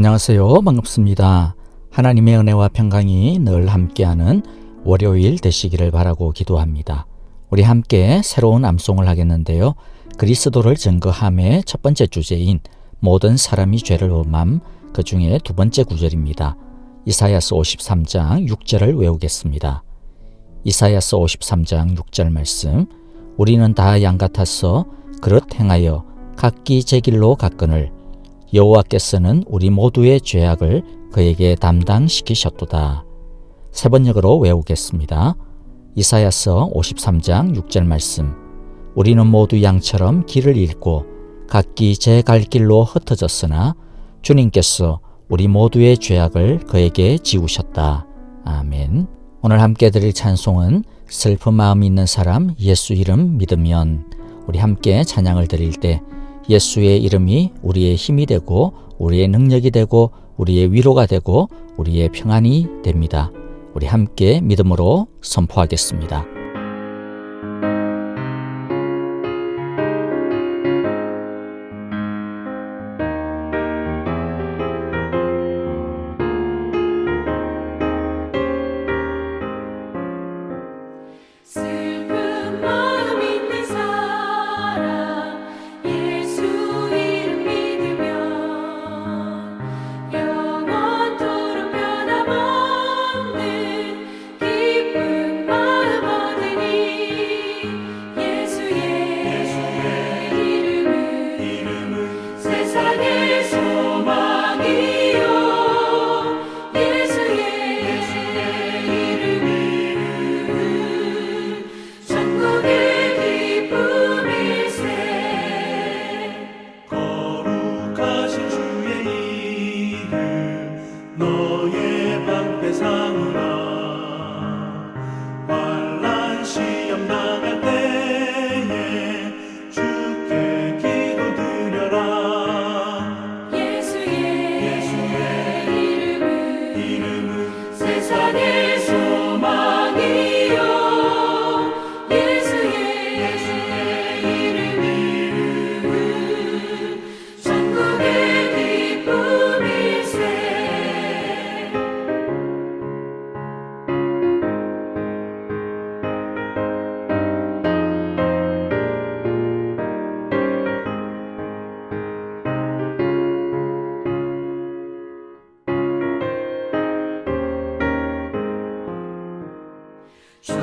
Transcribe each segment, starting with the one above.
안녕하세요. 반갑습니다. 하나님의 은혜와 평강이 늘 함께하는 월요일 되시기를 바라고 기도합니다. 우리 함께 새로운 암송을 하겠는데요. 그리스도를 증거함의 첫 번째 주제인 모든 사람이 죄를 범함, 그 중에 두 번째 구절입니다. 이사야서 53장 6절을 외우겠습니다. 이사야서 53장 6절 말씀. 우리는 다 양 같아서 그릇 행하여 각기 제 길로 갔거늘 여호와께서는 우리 모두의 죄악을 그에게 담당시키셨도다. 세 번역으로 외우겠습니다. 이사야서 53장 6절 말씀. 우리는 모두 양처럼 길을 잃고 각기 제 갈 길로 흩어졌으나 주님께서 우리 모두의 죄악을 그에게 지우셨다. 아멘. 오늘 함께 드릴 찬송은 슬픈 마음이 있는 사람 예수 이름 믿으면. 우리 함께 찬양을 드릴 때 예수의 이름이 우리의 힘이 되고 우리의 능력이 되고 우리의 위로가 되고 우리의 평안이 됩니다. 우리 함께 믿음으로 선포하겠습니다.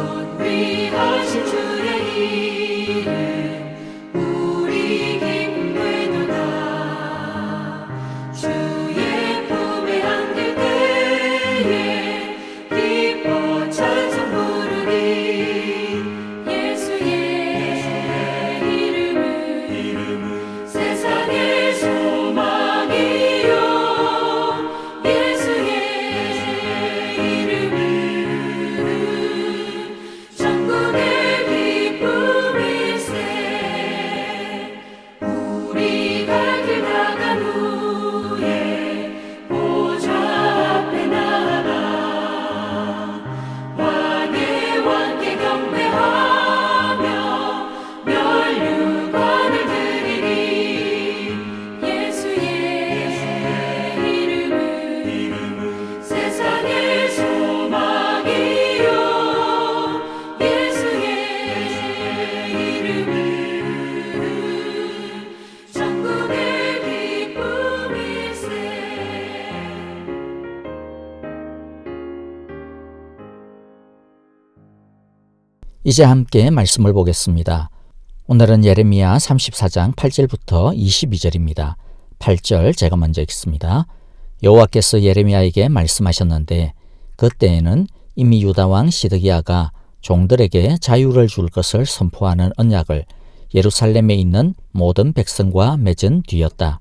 존귀하신 주의 이름 우리 기쁨 되도다. 주의 품에 안길 때에 기뻐 찬송 부르리. 예수의 이름은 세상의 소망이요. 예수의 이름은 이제 함께 말씀을 보겠습니다. 오늘은 예레미야 34장 8절부터 22절입니다. 8절 제가 먼저 읽습니다. 여호와께서 예레미야에게 말씀하셨는데 그때에는 이미 유다 왕 시드기야가 종들에게 자유를 줄 것을 선포하는 언약을 예루살렘에 있는 모든 백성과 맺은 뒤였다.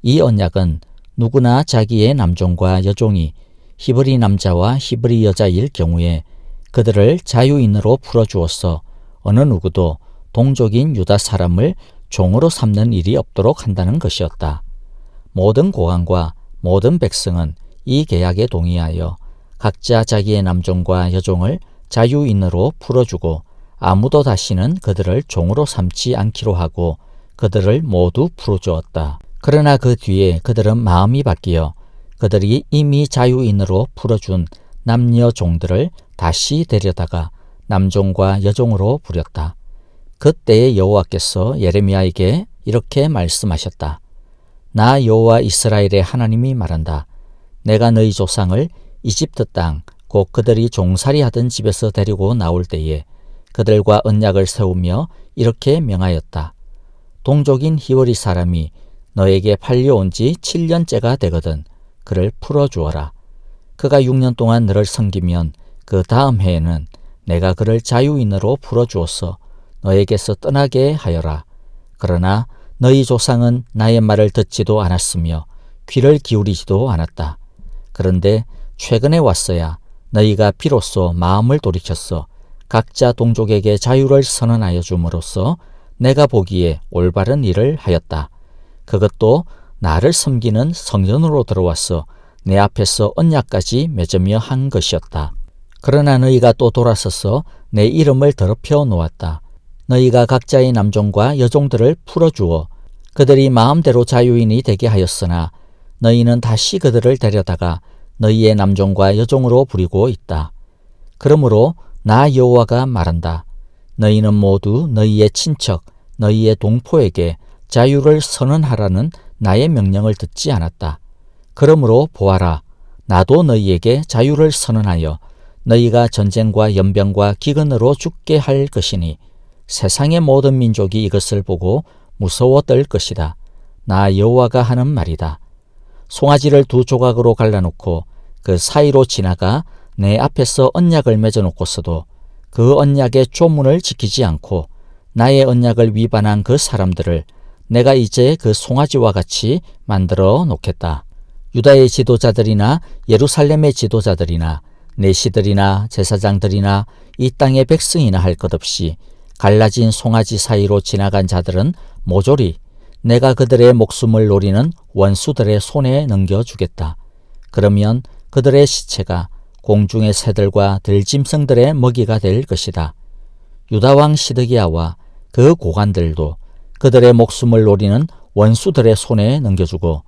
이 언약은 누구나 자기의 남종과 여종이 히브리 남자와 히브리 여자일 경우에 그들을 자유인으로 풀어주어서 어느 누구도 동족인 유다 사람을 종으로 삼는 일이 없도록 한다는 것이었다. 모든 고관과 모든 백성은 이 계약에 동의하여 각자 자기의 남종과 여종을 자유인으로 풀어주고 아무도 다시는 그들을 종으로 삼지 않기로 하고 그들을 모두 풀어주었다. 그러나 그 뒤에 그들은 마음이 바뀌어 그들이 이미 자유인으로 풀어준 남녀 종들을 다시 데려다가 남종과 여종으로 부렸다. 그때에 여호와께서 예레미야에게 이렇게 말씀하셨다. 나 여호와 이스라엘의 하나님이 말한다. 내가 너희 조상을 이집트 땅 곧 그들이 종살이하던 집에서 데리고 나올 때에 그들과 언약을 세우며 이렇게 명하였다. 동족인 히브리 사람이 너에게 팔려온 지 7년째가 되거든 그를 풀어주어라. 그가 6년 동안 너를 섬기면 그 다음 해에는 내가 그를 자유인으로 풀어주어서 너에게서 떠나게 하여라. 그러나 너희 조상은 나의 말을 듣지도 않았으며 귀를 기울이지도 않았다. 그런데 최근에 왔어야 너희가 비로소 마음을 돌이켰어 각자 동족에게 자유를 선언하여 줌으로써 내가 보기에 올바른 일을 하였다. 그것도 나를 섬기는 성전으로 들어와서 내 앞에서 언약까지 맺으며 한 것이었다. 그러나 너희가 또 돌아서서 내 이름을 더럽혀 놓았다. 너희가 각자의 남종과 여종들을 풀어주어 그들이 마음대로 자유인이 되게 하였으나 너희는 다시 그들을 데려다가 너희의 남종과 여종으로 부리고 있다. 그러므로 나 여호와가 말한다. 너희는 모두 너희의 친척, 너희의 동포에게 자유를 선언하라는 나의 명령을 듣지 않았다. 그러므로 보아라, 나도 너희에게 자유를 선언하여 너희가 전쟁과 연병과 기근으로 죽게 할 것이니 세상의 모든 민족이 이것을 보고 무서워 떨 것이다. 나 여호와가 하는 말이다. 송아지를 2조각으로 갈라놓고 그 사이로 지나가 내 앞에서 언약을 맺어놓고서도 그 언약의 조문을 지키지 않고 나의 언약을 위반한 그 사람들을 내가 이제 그 송아지와 같이 만들어 놓겠다. 유다의 지도자들이나 예루살렘의 지도자들이나 내시들이나 제사장들이나 이 땅의 백성이나 할 것 없이 갈라진 송아지 사이로 지나간 자들은 모조리 내가 그들의 목숨을 노리는 원수들의 손에 넘겨주겠다. 그러면 그들의 시체가 공중의 새들과 들짐승들의 먹이가 될 것이다. 유다왕 시드기야와 그 고관들도 그들의 목숨을 노리는 원수들의 손에 넘겨주고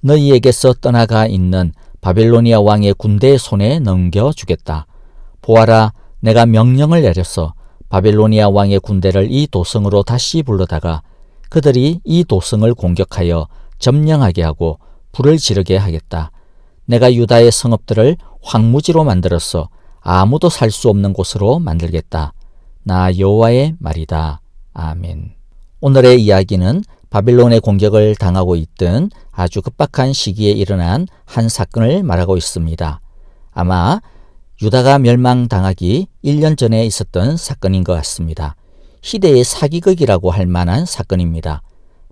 너희에게서 떠나가 있는 바빌로니아 왕의 군대의 손에 넘겨주겠다. 보아라, 내가 명령을 내려서 바빌로니아 왕의 군대를 이 도성으로 다시 불러다가 그들이 이 도성을 공격하여 점령하게 하고 불을 지르게 하겠다. 내가 유다의 성읍들을 황무지로 만들어서 아무도 살 수 없는 곳으로 만들겠다. 나 여호와의 말이다. 아멘. 오늘의 이야기는 바빌론의 공격을 당하고 있던 아주 급박한 시기에 일어난 한 사건을 말하고 있습니다. 아마 유다가 멸망당하기 1년 전에 있었던 사건인 것 같습니다. 희대의 사기극이라고 할 만한 사건입니다.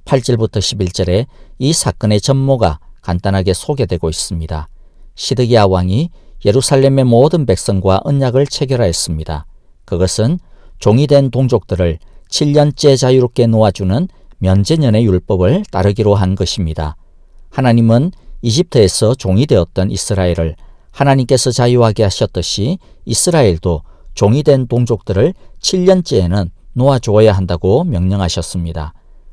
8절부터 11절에 이 사건의 전모가 간단하게 소개되고 있습니다. 시드기야 왕이 예루살렘의 모든 백성과 언약을 체결하였습니다. 그것은 종이 된 동족들을 7년째 자유롭게 놓아주는 면제년의 율법을 따르기로 한 것입니다. 하나님은 이집트에서 종이 되었던 이스라엘을 하나님께서 자유하게 하셨듯이 이스라엘도 종이 된 동족들을 7년째에는 놓아주어야 한다고 명령하셨습니다.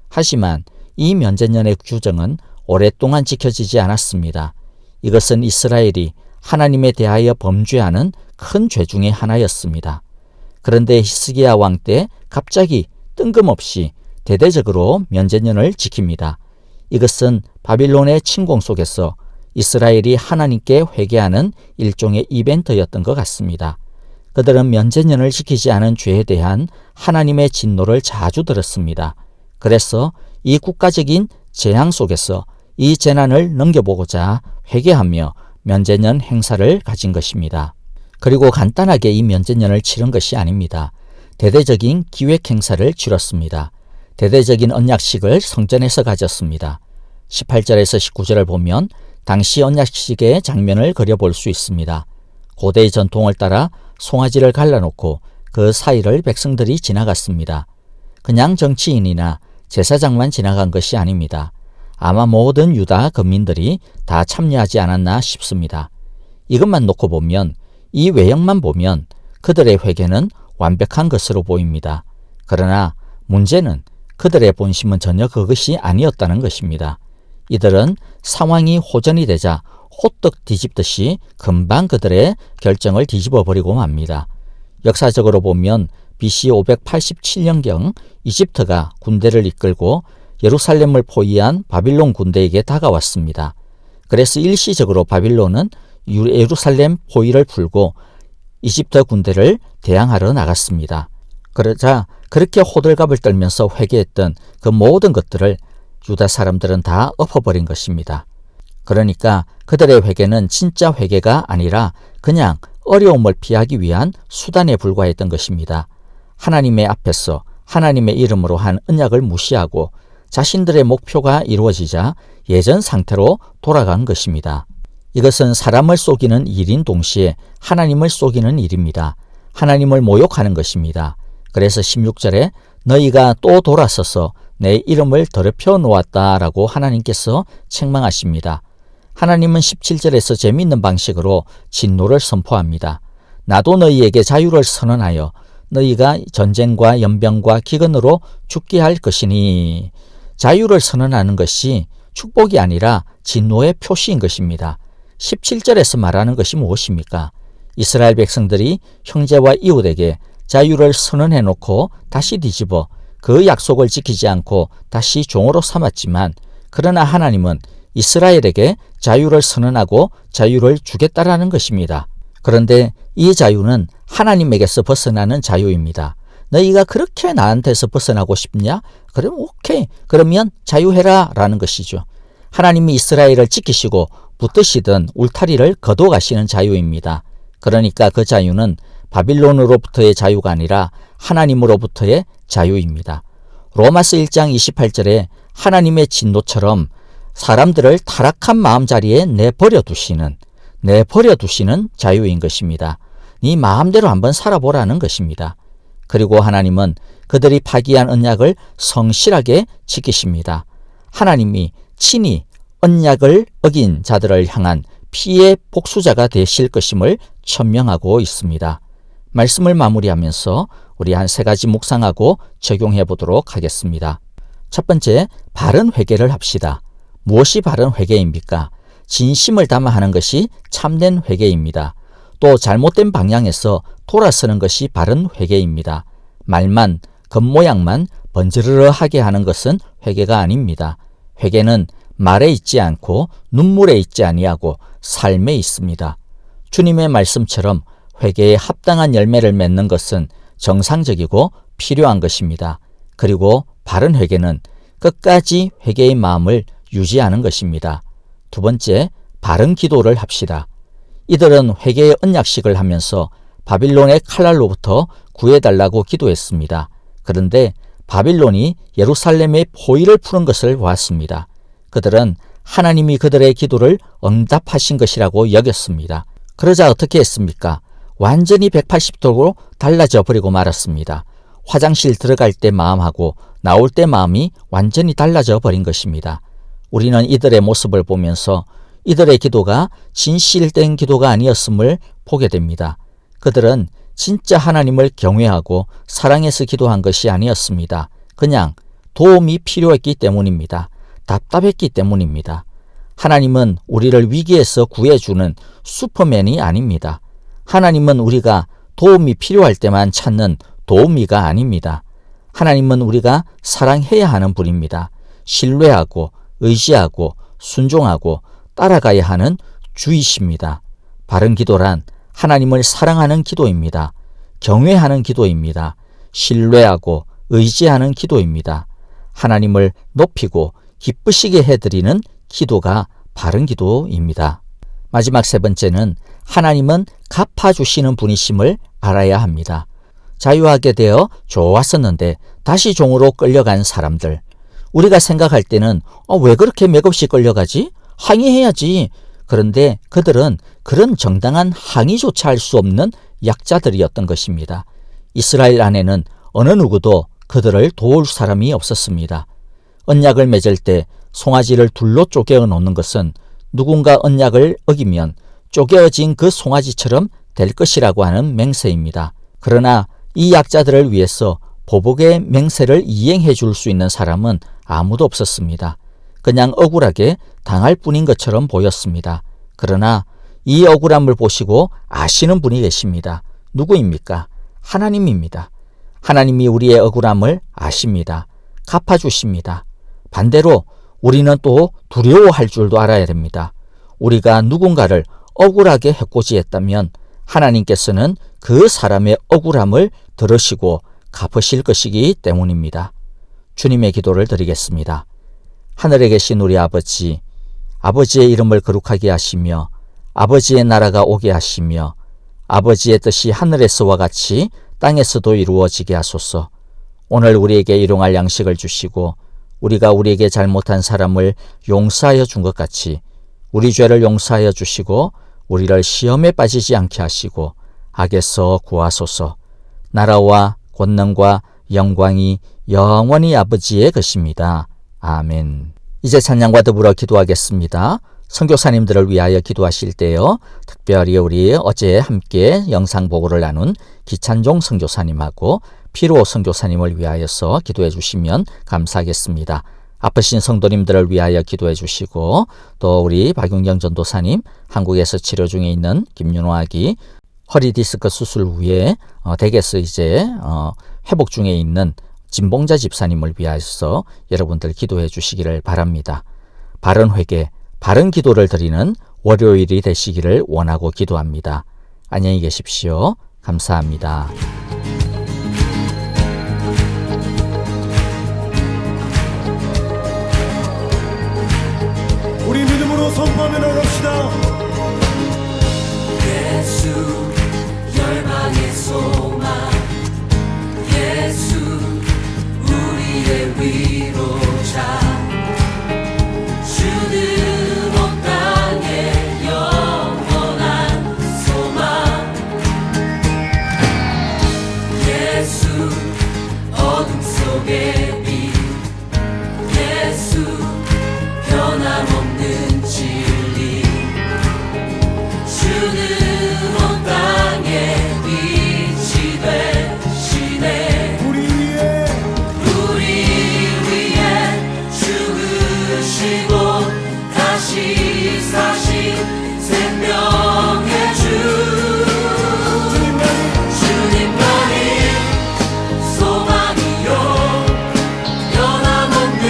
하지만 이 면제년의 규정은 오랫동안 지켜지지 않았습니다. 이것은 이스라엘이 하나님에 대하여 범죄하는 큰 죄 중의 하나였습니다. 그런데 히스기야 왕 때 갑자기 뜬금없이 대대적으로 면제년을 지킵니다. 이것은 바빌론의 침공 속에서 이스라엘이 하나님께 회개하는 일종의 이벤트였던 것 같습니다. 그들은 면제년을 지키지 않은 죄에 대한 하나님의 진노를 자주 들었습니다. 그래서 이 국가적인 재앙 속에서 이 재난을 넘겨보고자 회개하며 면제년 행사를 가진 것입니다. 그리고 간단하게 이 면제년을 치른 것이 아닙니다. 대대적인 기획 행사를 치렀습니다. 대대적인 언약식을 성전에서 가졌습니다. 18절에서 19절을 보면 당시 언약식의 장면을 그려볼 수 있습니다. 고대의 전통을 따라 송아지를 갈라놓고 그 사이를 백성들이 지나갔습니다. 그냥 정치인이나 제사장만 지나간 것이 아닙니다. 아마 모든 유다 거민들이 다 참여하지 않았나 싶습니다. 이것만 놓고 보면, 이 외형만 보면 그들의 회개는 완벽한 것으로 보입니다. 그러나 문제는 그들의 본심은 전혀 그것이 아니었다는 것입니다. 이들은 상황이 호전이 되자 호떡 뒤집듯이 금방 그들의 결정을 뒤집어 버리고 맙니다. 역사적으로 보면 BC 587년경 이집트가 군대를 이끌고 예루살렘을 포위한 바빌론 군대에게 다가왔습니다. 그래서 일시적으로 바빌론은 예루살렘 포위를 풀고 이집트 군대를 대항하러 나갔습니다. 그러자 그렇게 호들갑을 떨면서 회개했던 그 모든 것들을 유다 사람들은 다 엎어버린 것입니다. 그러니까 그들의 회개는 진짜 회개가 아니라 그냥 어려움을 피하기 위한 수단에 불과했던 것입니다. 하나님의 앞에서 하나님의 이름으로 한 언약을 무시하고 자신들의 목표가 이루어지자 예전 상태로 돌아간 것입니다. 이것은 사람을 속이는 일인 동시에 하나님을 속이는 일입니다. 하나님을 모욕하는 것입니다. 그래서 16절에 너희가 또 돌아서서 내 이름을 더럽혀 놓았다라고 하나님께서 책망하십니다. 하나님은 17절에서 재미있는 방식으로 진노를 선포합니다. 나도 너희에게 자유를 선언하여 너희가 전쟁과 연병과 기근으로 죽게 할 것이니, 자유를 선언하는 것이 축복이 아니라 진노의 표시인 것입니다. 17절에서 말하는 것이 무엇입니까? 이스라엘 백성들이 형제와 이웃에게 자유를 선언해 놓고 다시 뒤집어 그 약속을 지키지 않고 다시 종으로 삼았지만, 그러나 하나님은 이스라엘에게 자유를 선언하고 자유를 주겠다라는 것입니다. 그런데 이 자유는 하나님에게서 벗어나는 자유입니다. 너희가 그렇게 나한테서 벗어나고 싶냐? 그럼 오케이. 그러면 자유해라 라는 것이죠. 하나님이 이스라엘을 지키시고 붙드시던 울타리를 거둬가시는 자유입니다. 그러니까 그 자유는 바빌론으로부터의 자유가 아니라 하나님으로부터의 자유입니다. 로마서 1장 28절에 하나님의 진노처럼 사람들을 타락한 마음자리에 내버려 두시는 자유인 것입니다. 네 마음대로 한번 살아보라는 것입니다. 그리고 하나님은 그들이 파기한 언약을 성실하게 지키십니다. 하나님이 친히 언약을 어긴 자들을 향한 피의 복수자가 되실 것임을 천명하고 있습니다. 말씀을 마무리하면서 우리 한 3가지 묵상하고 적용해 보도록 하겠습니다. 첫 번째, 바른 회개를 합시다. 무엇이 바른 회개입니까? 진심을 담아 하는 것이 참된 회개입니다. 또 잘못된 방향에서 돌아서는 것이 바른 회개입니다. 말만, 겉모양만 번지르르하게 하는 것은 회개가 아닙니다. 회개는 말에 있지 않고 눈물에 있지 아니하고 삶에 있습니다. 주님의 말씀처럼 회개에 합당한 열매를 맺는 것은 정상적이고 필요한 것입니다. 그리고 바른 회개는 끝까지 회개의 마음을 유지하는 것입니다. 두 번째, 바른 기도를 합시다. 이들은 회개의 언약식을 하면서 바빌론의 칼날로부터 구해달라고 기도했습니다. 그런데 바빌론이 예루살렘의 포위를 푸는 것을 보았습니다. 그들은 하나님이 그들의 기도를 응답하신 것이라고 여겼습니다. 그러자 어떻게 했습니까? 완전히 180도로 달라져 버리고 말았습니다. 화장실 들어갈 때 마음하고 나올 때 마음이 완전히 달라져 버린 것입니다. 우리는 이들의 모습을 보면서 이들의 기도가 진실된 기도가 아니었음을 보게 됩니다. 그들은 진짜 하나님을 경외하고 사랑해서 기도한 것이 아니었습니다. 그냥 도움이 필요했기 때문입니다. 답답했기 때문입니다. 하나님은 우리를 위기에서 구해주는 슈퍼맨이 아닙니다. 하나님은 우리가 도움이 필요할 때만 찾는 도우미가 아닙니다. 하나님은 우리가 사랑해야 하는 분입니다. 신뢰하고 의지하고 순종하고 따라가야 하는 주이십니다. 바른 기도란 하나님을 사랑하는 기도입니다. 경외하는 기도입니다. 신뢰하고 의지하는 기도입니다. 하나님을 높이고 기쁘시게 해드리는 기도가 바른 기도입니다. 마지막 3번째는 하나님은 갚아주시는 분이심을 알아야 합니다. 자유하게 되어 좋았었는데 다시 종으로 끌려간 사람들. 우리가 생각할 때는 왜 그렇게 맥없이 끌려가지? 항의해야지. 그런데 그들은 그런 정당한 항의조차 할 수 없는 약자들이었던 것입니다. 이스라엘 안에는 어느 누구도 그들을 도울 사람이 없었습니다. 언약을 맺을 때 송아지를 둘로 쪼개어 놓는 것은 누군가 언약을 어기면 쪼개어진 그 송아지처럼 될 것이라고 하는 맹세입니다. 그러나 이 약자들을 위해서 보복의 맹세를 이행해 줄 수 있는 사람은 아무도 없었습니다. 그냥 억울하게 당할 뿐인 것처럼 보였습니다. 그러나 이 억울함을 보시고 아시는 분이 계십니다. 누구입니까? 하나님입니다. 하나님이 우리의 억울함을 아십니다. 갚아주십니다. 반대로 우리는 또 두려워할 줄도 알아야 됩니다. 우리가 누군가를 억울하게 해코지했다면 하나님께서는 그 사람의 억울함을 들으시고 갚으실 것이기 때문입니다. 주님의 기도를 드리겠습니다. 하늘에 계신 우리 아버지, 아버지의 이름을 거룩하게 하시며 아버지의 나라가 오게 하시며 아버지의 뜻이 하늘에서와 같이 땅에서도 이루어지게 하소서. 오늘 우리에게 일용할 양식을 주시고 우리가 우리에게 잘못한 사람을 용서하여 준 것 같이 우리 죄를 용서하여 주시고 우리를 시험에 빠지지 않게 하시고 악에서 구하소서. 나라와 권능과 영광이 영원히 아버지의 것입니다. 아멘. 이제 찬양과 더불어 기도하겠습니다. 선교사님들을 위하여 기도하실 때요, 특별히 우리 어제 함께 영상 보고를 나눈 기찬종 선교사님하고 피로 선교사님을 위하여서 기도해 주시면 감사하겠습니다. 아프신 성도님들을 위하여 기도해 주시고 또 우리 박윤경 전도사님, 한국에서 치료 중에 있는 김윤호 아기 허리 디스크 수술 후에 댁에서 이제 회복 중에 있는 진봉자 집사님을 위하여서 여러분들 기도해 주시기를 바랍니다. 바른 회개, 바른 기도를 드리는 월요일이 되시기를 원하고 기도합니다. 안녕히 계십시오. 감사합니다. 우리 믿음으로 선포하며 나갑시다. 예수 열방의 소망, 예수 우리의 위로자, 주는 온 땅의 영원한 소망, 예수 어둠 속의 빛, 예수 변함없는 진리, 주는 온 땅에 빛이 되시네. 우리 위에 죽으시고 다시 사신 생명의 주, 주님만이 소망이요 변함없는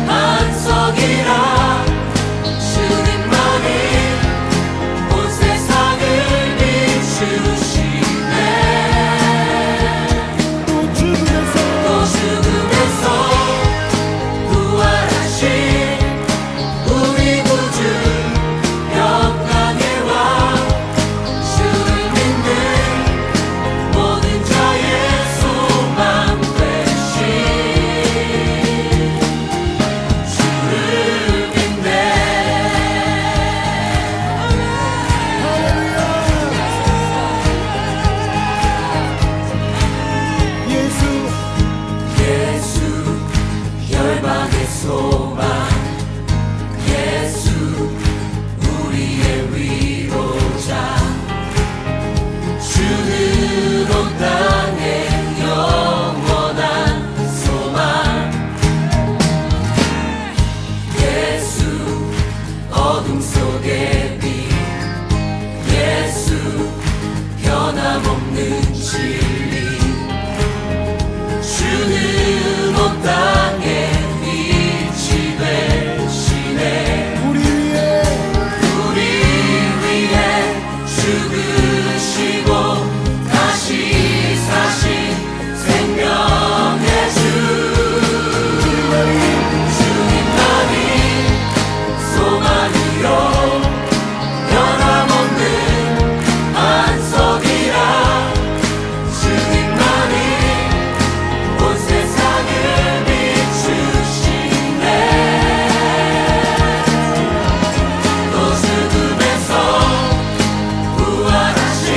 반석이라. 주님만이 온 세상을 비추시네. 또 죽음에서 부활하신 우리 구주 영광의 왕, 주를 믿는 모든 자의 소망 되신 주를 믿네. 예수 열방의 소망, 예수 우리의 위로자, 주는 온 땅의 영원한 소망, 예수 어둠 속의 빛, 예수 변함없는 진리, 주는 온 땅에 빛이 되시네. 우리 위에 죽으시고 다시 사신 생명의 주, 주님만이 소망이요 변함없는 반석이라. 주님만이 온 세상을 비추시네. 또 죽음에서 부활하신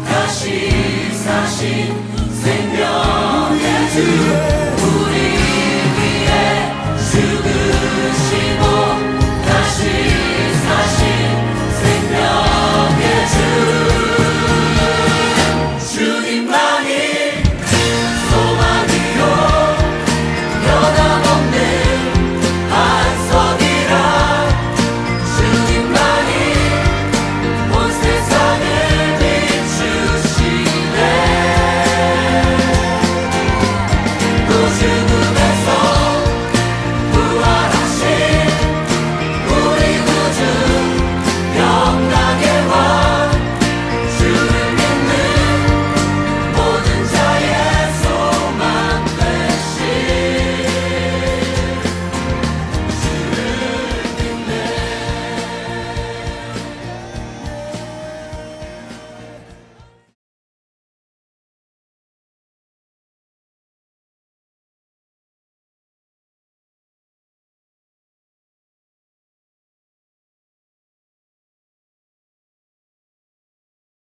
다시 사신 생명의 주